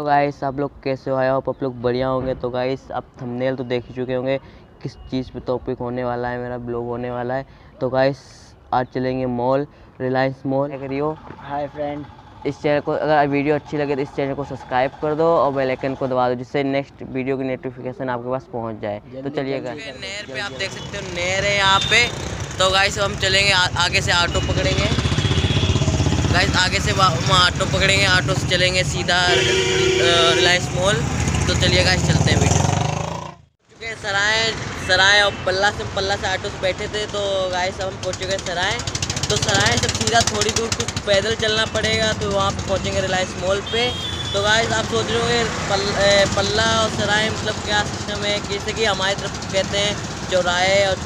Guys आप लोग कैसे हो? आया हो आप लोग बढ़िया होंगे। तो गाइस आप थंबनेल तो देख ही चुके होंगे किस चीज़ पे टॉपिक होने वाला है, मेरा ब्लॉग होने वाला है। तो गाइस आज चलेंगे मॉल, रिलायंस मॉल। क्या करियो? हाय फ्रेंड, इस चैनल को अगर वीडियो अच्छी लगे तो इस चैनल को सब्सक्राइब कर दो और बेल आइकन को दबा दो, जिससे नेक्स्ट वीडियो की नोटिफिकेशन आपके पास पहुंच जाए। तो चलिएगा, नहर पे आप देख सकते हो, नहर है यहाँ पे। तो गाइस हम चलेंगे आगे से ऑटो पकड़ेंगे। गाइस आगे से वहाँ ऑटो पकड़ेंगे, ऑटो से चलेंगे सीधा रिलायंस मॉल। तो चलिए गाइस चलते हैं वीडियो। चुके सराय और पल्ला से ऑटो से बैठे थे। तो गाइस अब हम पहुँच चुके हैं सराय। तो सराय से सीधा थोड़ी दूर कुछ पैदल चलना पड़ेगा, तो वहाँ पे पहुँचेंगे रिलायंस मॉल पे। तो गाइस आप सोच रहे होंगे पल्ला और सराय मतलब क्या सिस्टम है। जैसे कि हमारी तरफ कहते हैं चौराहे और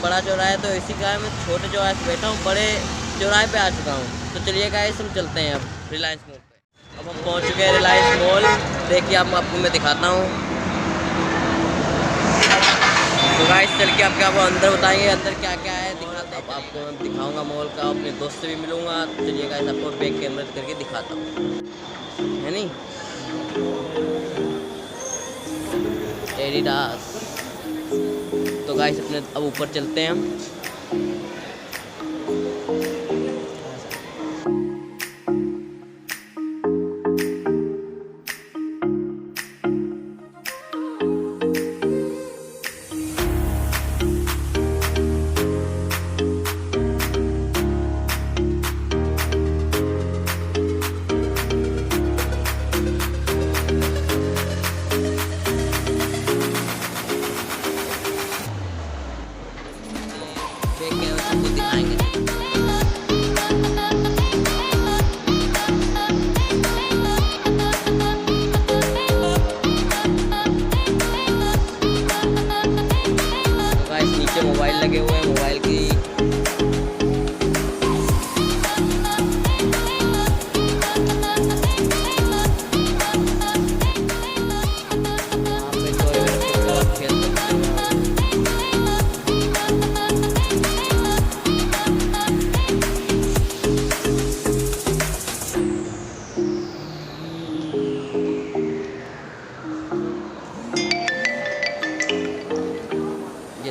बड़ा चौराहे, तो इसी कारण मैं छोटे चौराहे से बैठा हूँ, बड़े चौराहे पे आ चुका हूँ। तो चलिए गाइस हम चलते हैं अब रिलायंस मॉल पे। अब हम पहुँच चुके हैं रिलायंस मॉल। देखिए आपको मैं दिखाता हूँ। तो गाइस चल के आपको अंदर बताएंगे अंदर क्या क्या है, दिखाते हैं। अब आपको मैं दिखाऊंगा मॉल का, अपने दोस्त से भी मिलूंगा। तो चलिए गाइस आपको बैक कैमरा करके दिखाता हूँ, है नहीं एडिडास। तो गाइस अपने अब ऊपर चलते हैं हम। सबको दिखाएंगे। तो गाइस नीचे मोबाइल लगे हुए हैं, मोबाइल की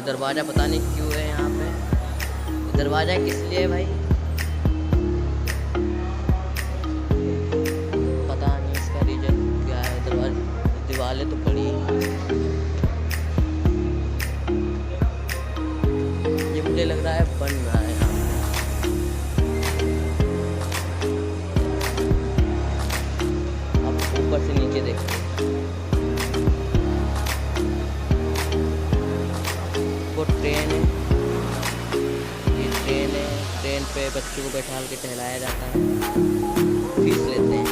दरवाज़ा पता नहीं क्यों है यहाँ पे। दरवाज़ा किस लिए है भाई, पता नहीं इसका रीजन क्या है। दरवाजा दीवारें तो बड़ी हैं, ये मुझे लग रहा है बन रहा है यहाँ पे। अब ऊपर से नीचे देखते हैं। ट्रेन है, ये ट्रेन है। ट्रेन पे बच्चों को बैठा के टहलाया जाता है, फीस लेते हैं।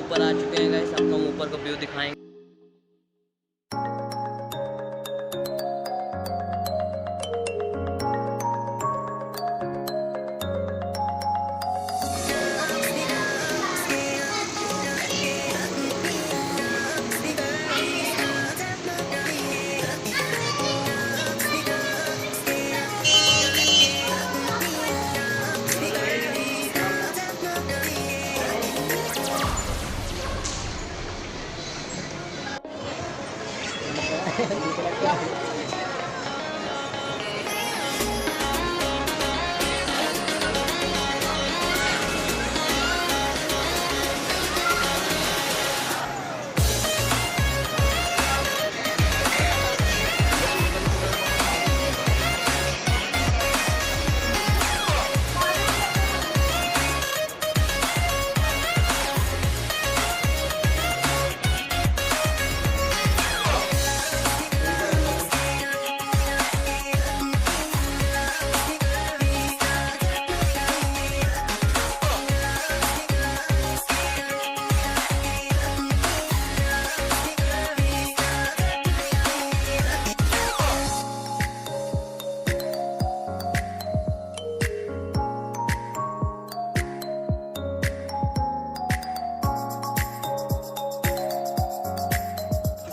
ऊपर आ चुके हैं गाइस, आपको हम ऊपर का व्यू दिखाएंगे।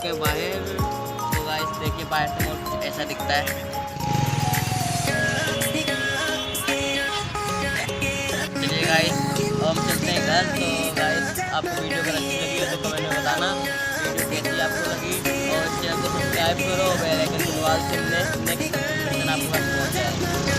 के बाहर। तो गाइस देखिए बाहर से मॉल कुछ ऐसा दिखता है। चलिए गाइस हम चलते हैं घर। तो गाइस आपको वीडियो अगर अच्छी लगी हो तो कमेंट में बताना वीडियो कैसी आपको लगी, और चैनल को सब्सक्राइब करो, बेल आइकन को दबा दो, नेक्स्ट नोटिफिकेशन आपके पास पहुंच जाए।